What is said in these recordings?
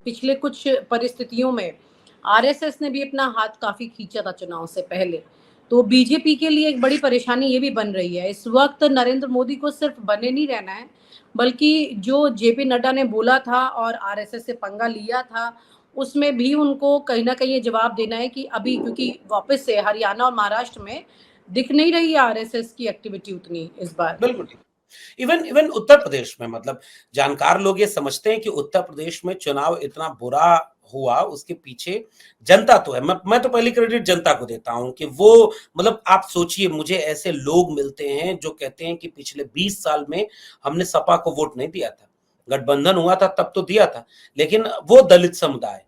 पिछले कुछ परिस्थितियों में आरएसएस ने भी अपना हाथ काफ़ी खींचा था चुनाव से पहले। तो बीजेपी के लिए एक बड़ी परेशानी ये भी बन रही है। इस वक़्त नरेंद्र मोदी को सिर्फ़ बने नहीं रहना है, बल्कि जो जेपी नड्डा ने बोला था और आरएसएस से पंगा लिया था, उसमें भी उनको कहीं न कहीं ये जवाब देना है कि अभी क्योंकि वापस से हरियाणा और महाराष्ट्र में दिख नहीं रही है आरएसएस की एक्टिविटी उतनी इस बार। बिल्कुल ठीक। इवन इवन उत्तर प्रदेश में मतलब जानकार लोग ये समझते हैं कि उत्तर प्रदेश में चुनाव इतना बुरा हुआ, उसके पीछे जनता तो है। मैं तो पहली क्रेडिट जनता को देता हूं कि वो मतलब आप सोचिए, मुझे ऐसे लोग मिलते हैं जो कहते हैं कि पिछले 20 साल में हमने सपा को वोट नहीं दिया था, गठबंधन हुआ था तब तो दिया था, लेकिन वो दलित समुदाय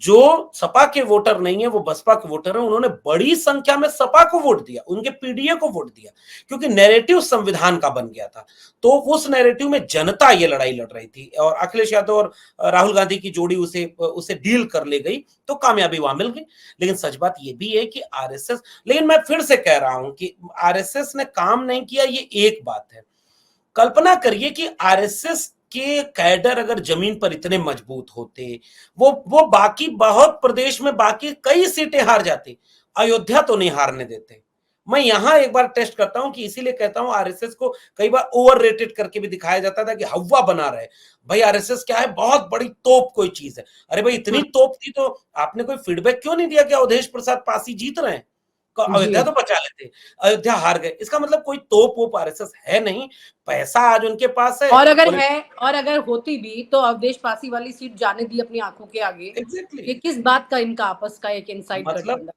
जो सपा के वोटर नहीं है, वो बसपा के वोटर है, उन्होंने बड़ी संख्या में सपा को वोट दिया, उनके पीडीए को वोट दिया, क्योंकि नैरेटिव संविधान का बन गया था। तो उस नैरेटिव में जनता ये लड़ाई लड़ रही थी और अखिलेश यादव और राहुल गांधी की जोड़ी उसे उसे डील कर ले गई, तो कामयाबी वहां मिल गई। लेकिन सच बात ये भी है कि आरएसएस, लेकिन मैं फिर से कह रहा हूं कि आरएसएस ने काम नहीं किया, ये एक बात है। कल्पना करिए कि आरएसएस के कैडर अगर जमीन पर इतने मजबूत होते, वो बाकी बहुत प्रदेश में बाकी कई सीटें हार जाती, अयोध्या तो नहीं हारने देते। मैं यहां एक बार टेस्ट करता हूं कि इसीलिए कहता हूं आरएसएस को कई बार ओवर रेटेड करके भी दिखाया जाता था कि हवा बना रहे। भाई आरएसएस क्या है, बहुत बड़ी तोप कोई चीज है। अरे भाई इतनी तोप थी तो आपने कोई फीडबैक क्यों नहीं दिया कि अवधेश प्रसाद पासी जीत रहे हैं, अयोध्या जी। तो बचा लेते, अयोध्या हार गए। इसका मतलब कोई तोप वोप आरएसएस है नहीं, पैसा आज उनके पास है। और अगर होती भी तो अवधेश पासी वाली सीट जाने दी अपनी आंखों के आगे। एग्जैक्टली ये किस बात का इनका आपस का एक इनसाइड मतलब गठबंधन।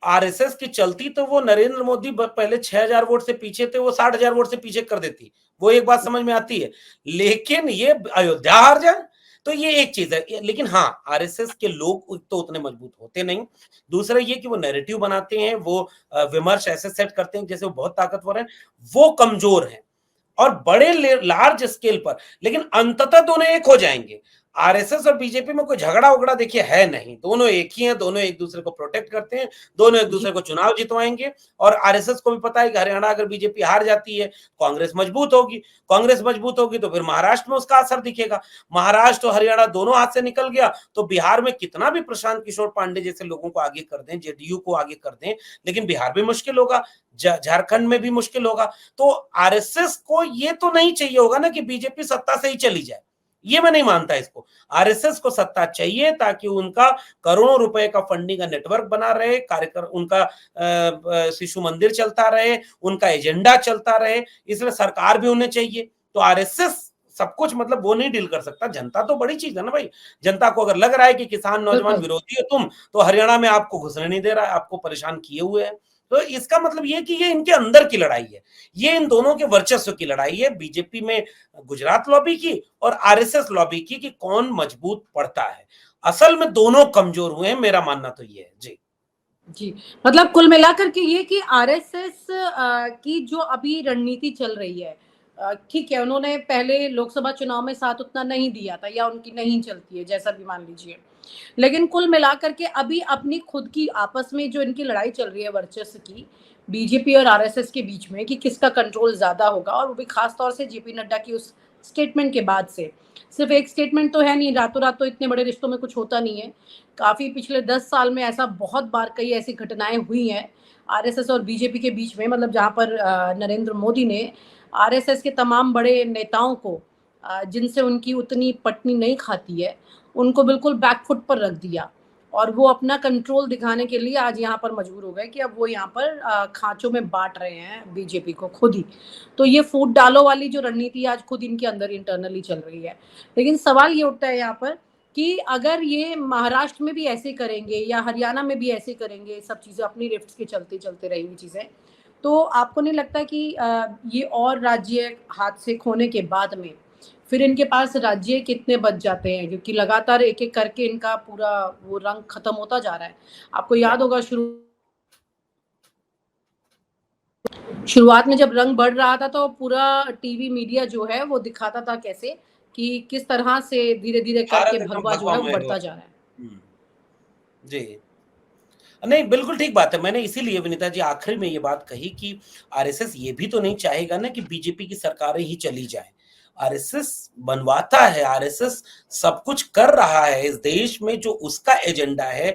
आरएसएस की चलती तो वो नरेंद्र मोदी पहले 6,000 वोट से पीछे थे, वो 60,000 वोट से पीछे कर देती, वो एक बात समझ में आती है। लेकिन ये अयोध्या हार जाए तो ये एक चीज है। लेकिन हाँ, आरएसएस के लोग तो उतने मजबूत होते नहीं। दूसरा ये कि वो नैरेटिव बनाते हैं, वो विमर्श ऐसे सेट करते हैं जैसे वो बहुत ताकतवर हैं, वो कमजोर हैं और बड़े लार्ज स्केल पर। लेकिन अंततः दोनों एक हो जाएंगे। आरएसएस और बीजेपी में कोई झगड़ा उगड़ा देखिए है नहीं, दोनों एक ही हैं, दोनों एक दूसरे को प्रोटेक्ट करते हैं, दोनों एक जी। दूसरे को चुनाव जितवाएंगे। और आरएसएस को भी पता है कि हरियाणा अगर बीजेपी हार जाती है, कांग्रेस मजबूत होगी, कांग्रेस मजबूत होगी तो फिर महाराष्ट्र में उसका असर दिखेगा। महाराष्ट्र और हरियाणा दोनों हाथ से निकल गया तो बिहार में कितना भी प्रशांत किशोर पांडे जैसे लोगों को आगे कर दें, जेडीयू को आगे कर दें, लेकिन बिहार भी मुश्किल होगा, झारखंड में भी मुश्किल होगा। तो आरएसएस को ये तो नहीं चाहिए होगा ना कि बीजेपी सत्ता से ही चली जाए, ये मैं नहीं मानता इसको। आरएसएस को सत्ता चाहिए ताकि उनका करोड़ों रुपए का फंडिंग का नेटवर्क बना रहे, कार्यक्रम उनका शिशु मंदिर चलता रहे, उनका एजेंडा चलता रहे, इसलिए सरकार भी उन्हें चाहिए। तो आरएसएस सब कुछ मतलब वो नहीं डील कर सकता। जनता तो बड़ी चीज है ना भाई। जनता को अगर लग रहा है कि किसान नौजवान बिल्कुल। विरोधी हो तुम, तो हरियाणा में आपको घुसने नहीं दे रहा है, आपको परेशान किए हुए है, तो इसका मतलब ये कि ये इनके अंदर की लड़ाई है, ये इन दोनों के वर्चस्व की लड़ाई है, बीजेपी में गुजरात लॉबी की और आरएसएस लॉबी की, कि कौन मजबूत पड़ता है। असल में दोनों कमजोर हुए हैं, मेरा मानना तो ये है जी। जी, मतलब कुल मिलाकर के ये कि आरएसएस की जो अभी रणनीति चल रही है, ठीक है, उन्होंने पहले लोकसभा चुनाव में साथ उतना नहीं दिया था या उनकी नहीं चलती है, जैसा भी मान लीजिए। लेकिन कुल मिलाकर के अभी अपनी खुद की आपस में जो इनकी लड़ाई चल रही है वर्चस्व की, बीजेपी और आरएसएस के बीच में कि किसका कंट्रोल ज़्यादा होगा, और वो भी खास तौर से जेपी नड्डा की उस स्टेटमेंट के बाद से। सिर्फ एक स्टेटमेंट तो है नहीं, रातों-रात तो इतने बड़े रिश्तों में कुछ होता नहीं है। काफ़ी पिछले 10 साल में ऐसा बहुत बार कई ऐसी घटनाएँ हुई हैं आरएसएस और बीजेपी के बीच में, मतलब जहाँ पर नरेंद्र मोदी ने आरएसएस के तमाम बड़े नेताओं को जिनसे उनकी उतनी पटनी नहीं खाती है, उनको बिल्कुल बैक फुट पर रख दिया और वो अपना कंट्रोल दिखाने के लिए आज यहाँ पर मजबूर हो गए कि अब वो यहाँ पर खाँचों में बाँट रहे हैं बीजेपी को खुद ही। तो ये फूट डालो वाली जो रणनीति आज खुद इनके अंदर इंटरनली चल रही है। लेकिन सवाल ये उठता है यहाँ पर कि अगर ये महाराष्ट्र में भी ऐसे करेंगे या हरियाणा में भी ऐसे करेंगे, सब चीज़ें अपनी रिफ्ट्स के चलते रहेंगी चीज़ें, तो आपको नहीं लगता कि ये और राज्य हाथ से खोने के बाद में फिर इनके पास राज्य कितने बच जाते हैं, क्योंकि लगातार एक-एक करके इनका पूरा वो रंग खत्म होता जा रहा है। आपको याद होगा शुरुआत में जब रंग बढ़ रहा था तो पूरा टीवी मीडिया जो है वो दिखाता था कैसे कि किस तरह से धीरे-धीरे करके भारत एकदम भगवा जो है वो भगवामय हो बढ़ता रहा जा रहा है। है। जी। नहीं, बिल्कुल ठीक बात है। मैंने इसीलिए विनीता जी आखिरी में ये बात कही कि आरएसएस ये भी तो नहीं चाहेगा ना कि बीजेपी की सरकारें ही चली जाएँ। आरएसएस बनवाता है, आरएसएस सब कुछ कर रहा है इस देश में, जो उसका एजेंडा है,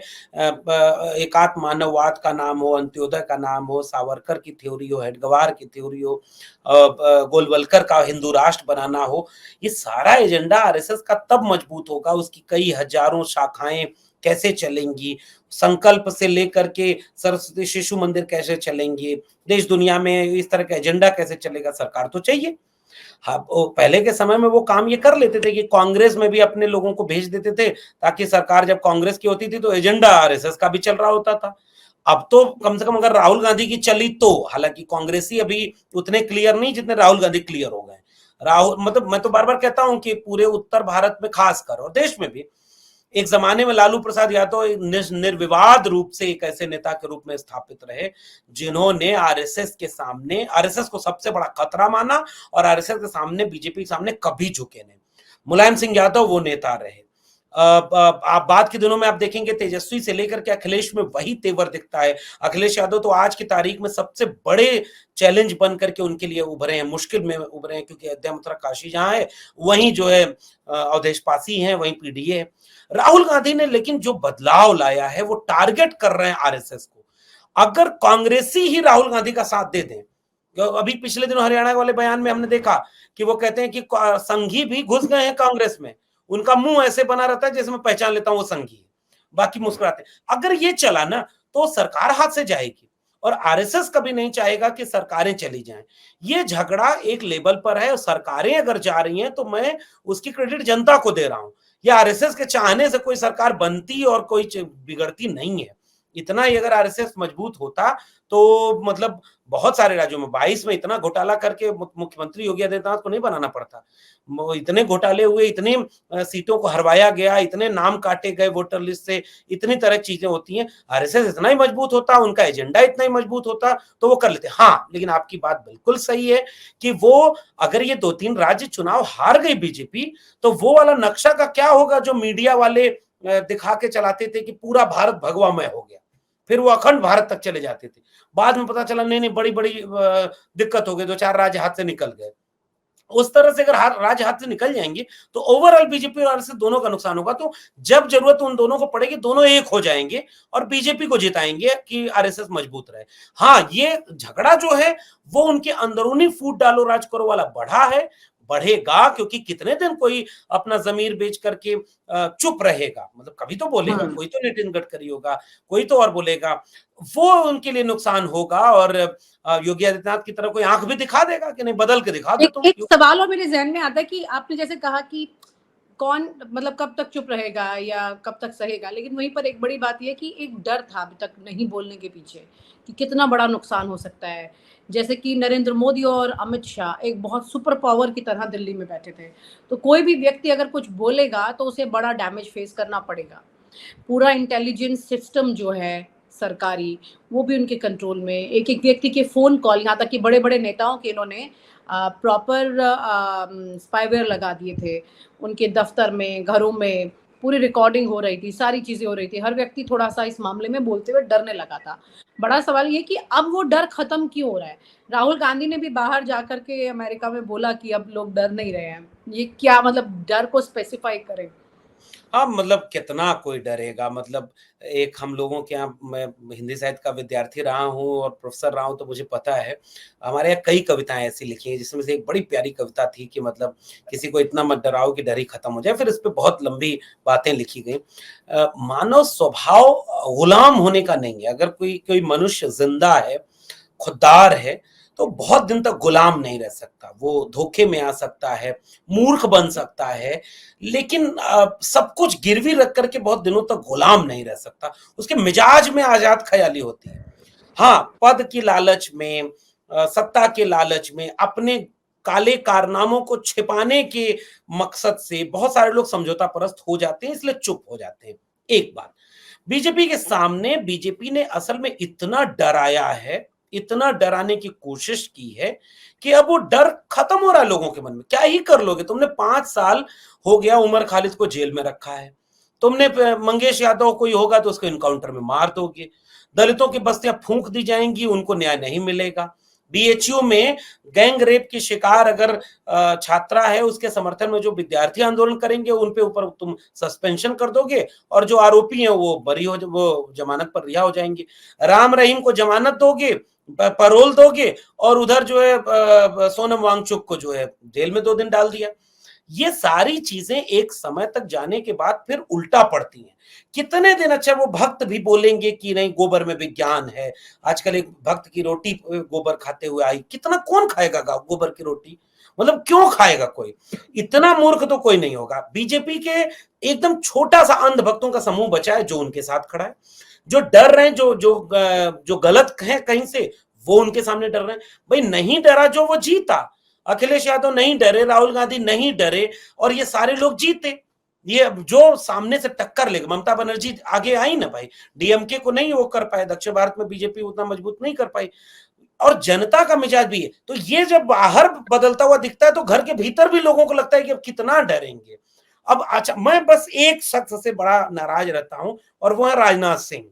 एकात्म मानववाद का नाम हो, अंत्योदय का नाम हो, सावरकर की थ्योरी हो, हेडगवार की थ्योरी हो, गोलवलकर का हिंदू राष्ट्र बनाना हो, ये सारा एजेंडा आरएसएस का तब मजबूत होगा, उसकी कई हजारों शाखाएं कैसे चलेंगी, संकल्प से लेकर के सरस्वती शिशु मंदिर कैसे चलेंगे, देश दुनिया में इस तरह का एजेंडा कैसे चलेगा, सरकार तो चाहिए। हाँ, पहले के समय में वो काम ये कर लेते थे कि कांग्रेस में भी अपने लोगों को भेज देते थे, ताकि सरकार जब कांग्रेस की होती थी तो एजेंडा आरएसएस का भी चल रहा होता था। अब तो कम से कम अगर राहुल गांधी की चली तो, हालांकि कांग्रेसी अभी उतने क्लियर नहीं जितने राहुल गांधी क्लियर हो गए। राहुल मतलब मैं तो बार बार कहता हूं कि पूरे उत्तर भारत में खासकर और देश में भी एक जमाने में लालू प्रसाद यादव निर्विवाद रूप से एक ऐसे नेता के रूप में स्थापित रहे जिन्होंने आरएसएस के सामने, आरएसएस को सबसे बड़ा खतरा माना और आरएसएस के सामने, बीजेपी के सामने कभी झुके नहीं। मुलायम सिंह यादव वो नेता रहे। आप बाद के दिनों में आप देखेंगे तेजस्वी से लेकर के अखिलेश में वही तेवर दिखता है। अखिलेश यादव तो आज की तारीख में सबसे बड़े चैलेंज बन करके उनके लिए उभरे हैं, मुश्किल में उभरे हैं, क्योंकि अयोध्या मथुरा काशी जहां है वहीं जो है अवधेश पासी हैं, वहीं पीडीए है। राहुल गांधी ने लेकिन जो बदलाव लाया है वो टारगेट कर रहे हैं आरएसएस को। अगर कांग्रेसी ही राहुल गांधी का साथ दे दें, अभी पिछले दिनों हरियाणा वाले बयान में हमने देखा कि वो कहते हैं कि संघी भी घुस गए हैं कांग्रेस में, उनका मुंह ऐसे बना रहता है जैसे मैं पहचान लेता हूं वो संघी है, बाकी मुस्कुराते। अगर ये चला ना तो सरकार हाथ से जाएगी और आरएसएस कभी नहीं चाहेगा कि सरकारें चली जाएं। ये झगड़ा एक लेवल पर है और सरकारें अगर जा रही हैं तो मैं उसकी क्रेडिट जनता को दे रहा हूं। ये आरएसएस के चाहने से कोई सरकार बनती और कोई बिगड़ती नहीं है। इतना ही अगर आरएसएस मजबूत होता तो मतलब बहुत सारे राज्यों में 22 में इतना घोटाला करके मुख्यमंत्री योगी आदित्यनाथ को नहीं बनाना पड़ता। इतने घोटाले हुए, इतनी सीटों को हरवाया गया, इतने नाम काटे गए वोटर लिस्ट से, इतनी तरह चीजें होती हैं। आरएसएस इतना ही मजबूत होता, उनका एजेंडा इतना ही मजबूत होता तो वो कर लेते। हाँ, लेकिन आपकी बात बिल्कुल सही है कि वो अगर ये 2-3 राज्य चुनाव हार गई बीजेपी तो वो वाला नक्शा का क्या होगा जो मीडिया वाले दिखा के चलाते थे कि पूरा भारत भगवामय हो गया, फिर वो अखंड भारत तक चले जाते थे। बाद में पता चला नहीं नहीं, बड़ी बड़ी दिक्कत हो गई, 2-4 राज्य हाथ से निकल गए। उस तरह से अगर राज्य हाथ से निकल जाएंगे तो ओवरऑल बीजेपी और आरएसएस दोनों का नुकसान होगा। तो जब जरूरत उन दोनों को पड़ेगी दोनों एक हो जाएंगे और बीजेपी को जिताएंगे कि आरएसएस मजबूत रहे। हाँ, ये झगड़ा जो है वो उनके अंदरूनी फूट डालो राज करो वाला बढ़ा है, बढ़ेगा, क्योंकि कितने दिन कोई अपना जमीर बेच करके चुप रहेगा, मतलब कभी तो बोलेगा, कोई तो नितिन गडकरी होगा, कोई तो और बोलेगा, वो उनके लिए नुकसान होगा। और योगी आदित्यनाथ की तरह कोई आंख भी दिखा देगा कि नहीं, बदल के दिखा दो तुम। एक सवाल और मेरे जहन में आता है कि आपने जैसे कहा कि कौन मतलब कब तक चुप रहेगा या कब तक सहेगा, लेकिन वहीं पर एक बड़ी बात यह कि एक डर था अभी तक नहीं बोलने के पीछे कि कितना बड़ा नुकसान हो सकता है। जैसे कि नरेंद्र मोदी और अमित शाह एक बहुत सुपर पावर की तरह दिल्ली में बैठे थे, तो कोई भी व्यक्ति अगर कुछ बोलेगा तो उसे बड़ा डैमेज फेस करना पड़ेगा। पूरा इंटेलिजेंस सिस्टम जो है सरकारी, वो भी उनके कंट्रोल में। एक एक व्यक्ति के फोन कॉल, यहाँ तक कि बड़े बड़े नेताओं के इन्होंने प्रॉपर स्पाईवेयर लगा दिए थे उनके दफ्तर में, घरों में पूरी रिकॉर्डिंग हो रही थी, सारी चीजें हो रही थी। हर व्यक्ति थोड़ा सा इस मामले में बोलते हुए डरने लगा था। बड़ा सवाल ये कि अब वो डर खत्म क्यों हो रहा है। राहुल गांधी ने भी बाहर जाकर के अमेरिका में बोला कि अब लोग डर नहीं रहे हैं। ये क्या मतलब, डर को स्पेसिफाई करें। हाँ, मतलब कितना कोई डरेगा। मतलब एक हम लोगों के यहाँ, मैं हिंदी साहित्य का विद्यार्थी रहा हूँ और प्रोफेसर रहा हूँ तो मुझे पता है, हमारे यहाँ कई कविताएं ऐसी लिखी हैं जिसमें से एक बड़ी प्यारी कविता थी कि मतलब किसी को इतना मत डराओ कि डर ही खत्म हो जाए। फिर इस पे बहुत लंबी बातें लिखी गई। मानव स्वभाव गुलाम होने का नहीं है। अगर कोई कोई मनुष्य जिंदा है, खुददार है, तो बहुत दिन तक गुलाम नहीं रह सकता। वो धोखे में आ सकता है, मूर्ख बन सकता है, लेकिन सब कुछ गिरवी रख करके बहुत दिनों तक गुलाम नहीं रह सकता। उसके मिजाज में आजाद ख्याली होती है। हाँ, पद की लालच में, सत्ता के लालच में, अपने काले कारनामों को छिपाने के मकसद से बहुत सारे लोग समझौता परस्त हो जाते हैं, इसलिए चुप हो जाते हैं। एक बात, बीजेपी के सामने बीजेपी ने असल में इतना डराया है, इतना डराने की कोशिश की है कि अब वो डर खत्म हो रहा है लोगों के मन में। क्या ही कर लोगे, तुमने 5 साल हो गया उमर खालिद को जेल में रखा है, तुमने मंगेश यादव कोई होगा तो उसको इनकाउंटर में मार दोगे, दलितों की बस्तियां फूंक दी जाएंगी, उनको न्याय नहीं मिलेगा, बीएचयू में गैंग रेप की शिकार अगर छात्रा है, उसके समर्थन में जो विद्यार्थी आंदोलन करेंगे उन पे ऊपर तुम सस्पेंशन कर दोगे, और जो आरोपी हैं वो जमानत पर रिहा हो जाएंगे। राम रहीम को जमानत दोगे, पैरोल दोगे, और उधर जो है सोनम वांगचुक को जो है जेल में 2 दिन डाल दिया। ये सारी चीजें एक समय तक जाने के बाद फिर उल्टा पड़ती हैं। कितने दिन अच्छा वो भक्त भी बोलेंगे कि नहीं गोबर में विज्ञान है। आजकल एक भक्त की रोटी गोबर खाते हुए आई, कितना कौन खाएगा गोबर की रोटी? मतलब क्यों खाएगा कोई? इतना मूर्ख तो कोई नहीं होगा। बीजेपी के एकदम छोटा सा अंध भक्तों का समूह बचा है जो उनके साथ खड़ा है, जो डर रहे हैं, जो गलत है कहीं से, वो उनके सामने डर रहे हैं। भाई नहीं डरा जो, वो जीता। अखिलेश यादव नहीं डरे, राहुल गांधी नहीं डरे, और ये सारे लोग जीते। ये जो सामने से टक्कर लेगा, ममता बनर्जी आगे आई ना भाई, डीएमके को नहीं वो कर पाए, दक्षिण भारत में बीजेपी उतना मजबूत नहीं कर पाई, और जनता का मिजाज भी है। तो ये जब बाहर बदलता हुआ दिखता है तो घर के भीतर भी लोगों को लगता है कि अब कितना डरेंगे। अब अच्छा, मैं बस एक शख्स से बड़ा नाराज रहता हूं, और वो है राजनाथ सिंह।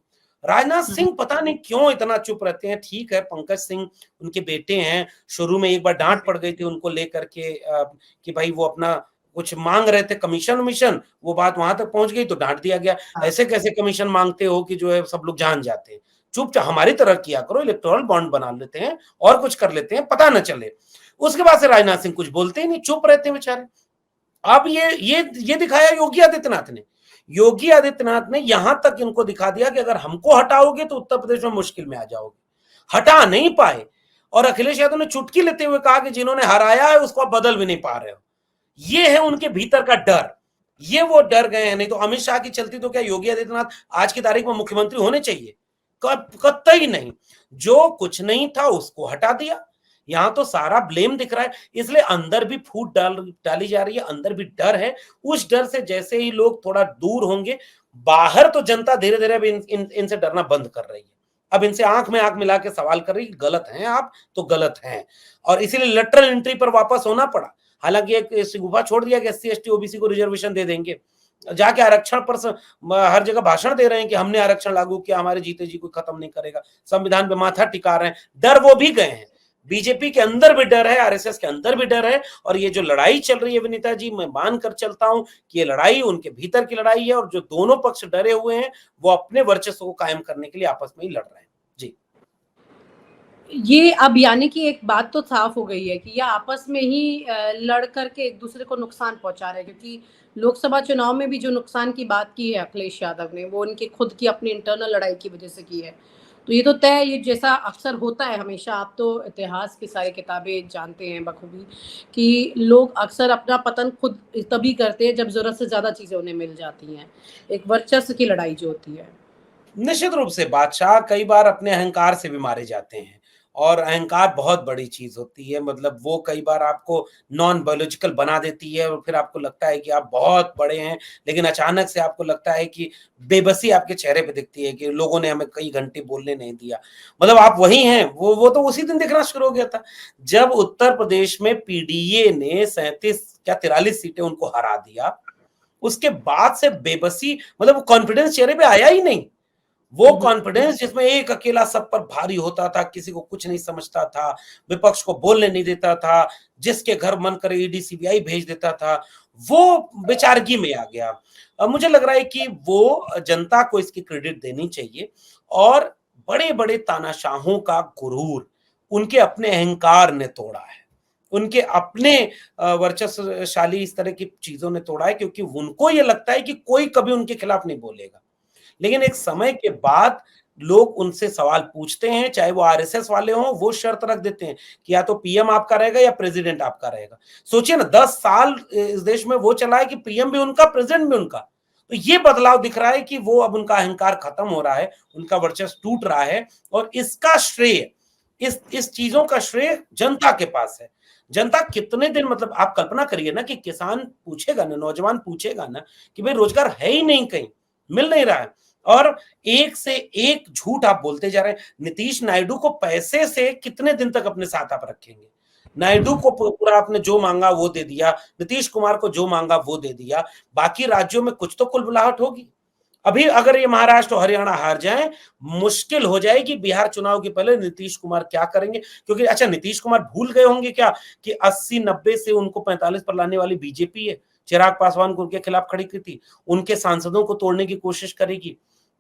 राजनाथ सिंह पता नहीं क्यों इतना चुप रहते हैं। ठीक है, पंकज सिंह उनके बेटे हैं, शुरू में एक बार डांट पड़ गई थी उनको लेकर के कि भाई वो अपना कुछ मांग रहे थे, कमीशन वमीशन, वो बात वहां तक पहुंच गई तो डांट दिया गया। हाँ। ऐसे कैसे कमीशन मांगते हो कि जो है सब लोग जान जाते हैं। चुपचाप हमारी तरह किया करो, इलेक्टोरल बॉन्ड बना लेते हैं और कुछ कर लेते हैं, पता न चले। उसके बाद से राजनाथ सिंह कुछ बोलते ही नहीं, चुप रहते हैं बेचारे। अब ये दिखाया योगी आदित्यनाथ ने। योगी आदित्यनाथ ने यहां तक इनको दिखा दिया कि अगर हमको हटाओगे तो उत्तर प्रदेश में मुश्किल में आ जाओगे। हटा नहीं पाए, और अखिलेश यादव ने चुटकी लेते हुए कहा कि जिन्होंने हराया है उसको आप बदल भी नहीं पा रहे हो। ये है उनके भीतर का डर। ये वो डर गए हैं। नहीं तो अमित शाह की चलती तो क्या योगी आदित्यनाथ आज की तारीख में मुख्यमंत्री होने चाहिए? कतई नहीं। जो कुछ नहीं था उसको हटा दिया। यहां तो सारा ब्लेम दिख रहा है, इसलिए अंदर भी फूट डाली जा रही है, अंदर भी डर है। उस डर से जैसे ही लोग थोड़ा दूर होंगे, बाहर तो जनता धीरे धीरे अब इनसे डरना बंद कर रही है। अब इनसे आंख में आंख मिला के सवाल कर रही है, गलत हैं आप तो गलत हैं, और इसीलिए लेटरल एंट्री पर वापस होना पड़ा। हालांकि एक गुफा छोड़ दिया कि एससी एसटी ओबीसी को रिजर्वेशन दे देंगे, जाके आरक्षण पर हर जगह भाषण दे रहे हैं कि हमने आरक्षण लागू किया, हमारे जीते जी कोई खत्म नहीं करेगा, संविधान पे माथा टिका रहे हैं। डर वो भी गए हैं। बीजेपी के अंदर भी डर है, आरएसएस के अंदर भी डर है, और ये जो लड़ाई चल रही है विनीता जी, मैं मान कर चलता हूं कि ये लड़ाई उनके भीतर की लड़ाई है, और जो दोनों पक्ष डरे हुए हैं वो अपने वर्चस्व को कायम करने के लिए आपस में ही लड़ रहे हैं। जी, ये अब यानी कि एक बात तो साफ हो गई है कि ये आपस में ही लड़ करके एक दूसरे को नुकसान पहुंचा रहे हैं, क्योंकि लोकसभा चुनाव में भी जो नुकसान की बात की है अखिलेश यादव ने, वो उनकी खुद की अपनी इंटरनल लड़ाई की वजह से की है। तो ये तो तय, ये जैसा अक्सर होता है हमेशा, आप तो इतिहास की सारी किताबें जानते हैं बखूबी, कि लोग अक्सर अपना पतन खुद तभी करते हैं जब जरूरत से ज्यादा चीजें उन्हें मिल जाती हैं। एक वर्चस्व की लड़ाई जो होती है। निश्चित रूप से बादशाह कई बार अपने अहंकार से भी मारे जाते हैं, और अहंकार बहुत बड़ी चीज होती है। मतलब वो कई बार आपको नॉन बायोलॉजिकल बना देती है, और फिर आपको लगता है कि आप बहुत बड़े हैं, लेकिन अचानक से आपको लगता है कि बेबसी आपके चेहरे पे दिखती है कि लोगों ने हमें कई घंटे बोलने नहीं दिया। मतलब आप वही हैं, वो तो उसी दिन दिखना शुरू हो गया था जब उत्तर प्रदेश में पीडीए ने 37 क्या 43 सीटें उनको हरा दिया। उसके बाद से बेबसी, मतलब वो कॉन्फिडेंस चेहरे पे आया ही नहीं। वो कॉन्फिडेंस जिसमें एक अकेला सब पर भारी होता था, किसी को कुछ नहीं समझता था, विपक्ष को बोलने नहीं देता था, जिसके घर मन करे ईडी सीबीआई भेज देता था, वो बेचारगी में आ गया। अब मुझे लग रहा है कि वो जनता को इसकी क्रेडिट देनी चाहिए, और बड़े बड़े तानाशाहों का गुरूर उनके अपने अहंकार ने तोड़ा है, उनके अपने वर्चस्वशाली इस तरह की चीजों ने तोड़ा है, क्योंकि उनको ये लगता है कि कोई कभी उनके खिलाफ नहीं बोलेगा। लेकिन एक समय के बाद लोग उनसे सवाल पूछते हैं, चाहे वो आरएसएस वाले हों, वो शर्त रख देते हैं कि या तो पीएम आपका रहेगा या प्रेसिडेंट आपका रहेगा। सोचिए ना, 10 साल इस देश में वो चला है कि पीएम भी उनका, प्रेसिडेंट भी उनका। तो ये बदलाव दिख रहा है कि वो अब उनका अहंकार खत्म हो रहा है, उनका वर्चस्व टूट रहा है, और इसका श्रेय, इस चीजों का श्रेय जनता के पास है। जनता कितने दिन, मतलब आप कल्पना करिए ना कि किसान पूछेगा ना, नौजवान पूछेगा ना कि भाई रोजगार है ही नहीं, कहीं मिल नहीं रहा है, और एक से एक झूठ आप बोलते जा रहे हैं। नीतीश नायडू को पैसे से कितने दिन तक अपने साथ आप रखेंगे? नायडू को पूरा आपने जो मांगा वो दे दिया, नीतीश कुमार को जो मांगा वो दे दिया, बाकी राज्यों में कुछ तो कुलबुलाहट होगी। अभी अगर ये महाराष्ट्र और हरियाणा हार जाएं, मुश्किल हो जाएगी बिहार चुनाव के पहले नीतीश कुमार क्या करेंगे, क्योंकि अच्छा नीतीश कुमार भूल गए होंगे क्या कि 80-90 से उनको 45 पर लाने वाली बीजेपी है। चिराग पासवान को उनके खिलाफ खड़ी की थी, उनके सांसदों को तोड़ने की कोशिश करेगी।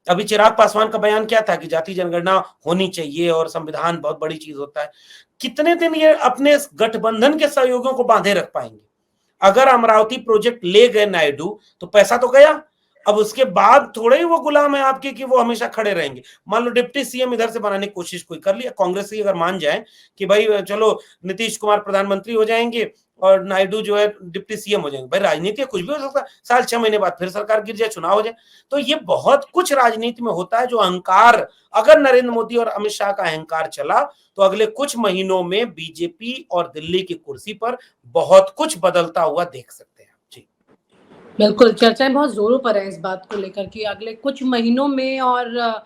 अभी चिराग पासवान का बयान क्या था कि जाति जनगणना होनी चाहिए और संविधान बहुत बड़ी चीज होता है। कितने दिन ये अपने गठबंधन के सहयोगियों को बांधे रख पाएंगे? अगर अमरावती प्रोजेक्ट ले गए नायडू तो पैसा तो गया, अब उसके बाद थोड़े ही वो गुलाम है आपके कि वो हमेशा खड़े रहेंगे। मान लो डिप्टी सीएम इधर से बनाने की कोशिश कोई कर लिया, कांग्रेस ही अगर मान जाए कि भाई चलो नीतीश कुमार प्रधानमंत्री हो जाएंगे और नायडू जो है डिप्टी सीएम हो जाएंगे, भाई राजनीति कुछ भी हो सकता है, साल 6 महीने बाद फिर सरकार गिर जाए, चुनाव हो जाए। तो ये बहुत कुछ राजनीति में होता है जो अहंकार, अगर नरेंद्र मोदी और अमित शाह का अहंकार चला तो अगले कुछ महीनों में बीजेपी और दिल्ली की कुर्सी पर बहुत कुछ बदलता हुआ देख सकते हैं। जी बिल्कुल, चर्चाएँ बहुत ज़ोरों पर हैं इस बात को लेकर कि अगले कुछ महीनों में और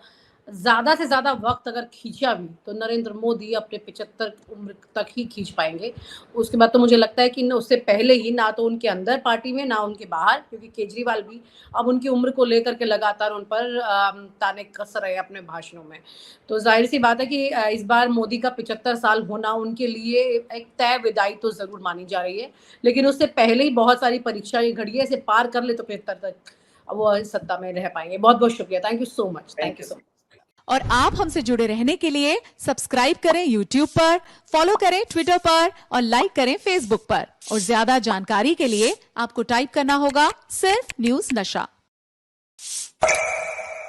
ज़्यादा से ज़्यादा वक़्त अगर खींचा भी, तो नरेंद्र मोदी अपने 75 उम्र तक ही खींच पाएँगे। उसके बाद तो मुझे लगता है कि न उससे पहले ही ना तो उनके अंदर पार्टी में, ना उनके बाहर, क्योंकि केजरीवाल भी अब उनकी उम्र को लेकर के लगातार उन पर ताने कस रहे हैं अपने भाषणों में। तो ज़ाहिर-सी बात है कि इस बार मोदी का 75 साल होना उनके लिए एक तय विदाई तो ज़रूर मानी जा रही है। लेकिन उससे पहले ही बहुत सारी परीक्षाएँ घड़ी है, इसे पार कर ले तो फिर तक वो सत्ता में रह पाएँगे। बहुत-बहुत शुक्रिया। Thank you so much. Thank you so much. और आप हमसे जुड़े रहने के लिए सब्सक्राइब करें YouTube पर, फॉलो करें Twitter पर और लाइक करें Facebook पर। और ज्यादा जानकारी के लिए आपको टाइप करना होगा सिर्फ न्यूज़ नशा।